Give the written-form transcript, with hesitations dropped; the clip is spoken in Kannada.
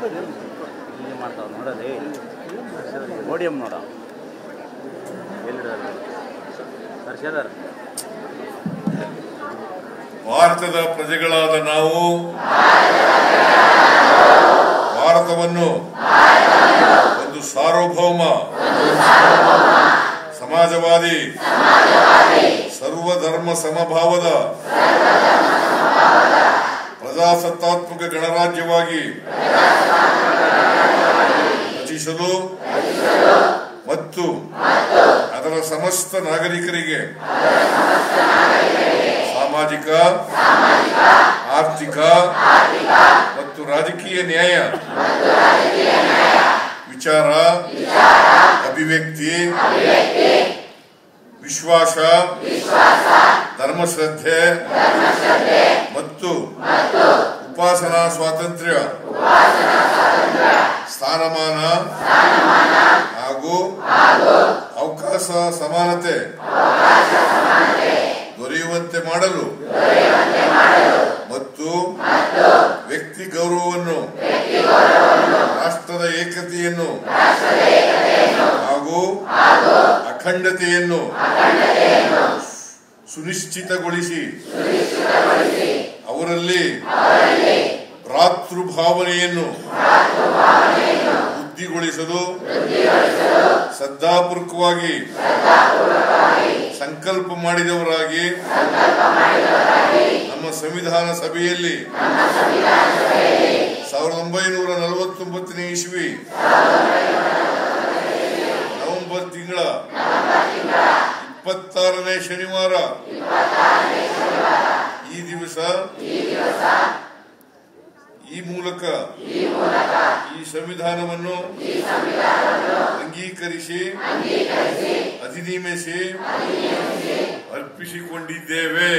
ಮಾಡ್ತಾವ ನೋಡೋದೇ ಓಡಿಯಂ ನೋಡ ಹರ್ಷದರ್ ಭಾರತದ ಪ್ರಜೆಗಳಾದ ನಾವು ಭಾರತವನ್ನು ಒಂದು ಸಾರ್ವಭೌಮ ಸಮಾಜವಾದಿ ಸರ್ವಧರ್ಮ ಸಮಭಾವದ ಪ್ರಜಾಸತ್ತಾತ್ಮಕ ಗಣರಾಜ್ಯವಾಗಿ ರಚಿಸಲು ಮತ್ತು ಅದರ ಸಮಸ್ತ ನಾಗರಿಕರಿಗೆ ಸಾಮಾಜಿಕ ಆರ್ಥಿಕ ಮತ್ತು ರಾಜಕೀಯ ನ್ಯಾಯ ವಿಚಾರ ಅಭಿವ್ಯಕ್ತಿ ವಿಶ್ವಾಸ ಧರ್ಮಶ್ರದ್ಧೆ ಮತ್ತು ಉಪಾಸನಾ ಸ್ವಾತಂತ್ರ್ಯ ಸ್ಥಾನಮಾನ ಹಾಗೂ ಅವಕಾಶ ಸಮಾನತೆ ದೊರೆಯುವಂತೆ ಮಾಡಲು ಮತ್ತು ವ್ಯಕ್ತಿ ಗೌರವವನ್ನು ರಾಷ್ಟ್ರದ ಏಕತೆಯನ್ನು ಹಾಗೂ ಅಖಂಡತೆಯನ್ನು ಸುನಿಶ್ಚಿತಗೊಳಿಸಿ ಅವರಲ್ಲಿ ಭ್ರಾತೃಭಾವನೆಯನ್ನು ವೃದ್ಧಿಗೊಳಿಸಲು ಶ್ರದ್ಧಾಪೂರ್ವಕವಾಗಿ ಸಂಕಲ್ಪ ಮಾಡಿದವರಾಗಿ ನಮ್ಮ ಸಂವಿಧಾನ ಸಭೆಯಲ್ಲಿ 1949ನೇ ಇಸ್ವಿ ನವೆಂಬರ್ ತಿಂಗಳ 26ನೇ ಶನಿವಾರ ಈ ದಿವಸ ಈ ಮೂಲಕ ಈ ಸಂವಿಧಾನವನ್ನು ಅಂಗೀಕರಿಸಿ ಅಧಿನಿಯಮಿಸಿ ಅರ್ಪಿಸಿಕೊಂಡಿದ್ದೇವೆ.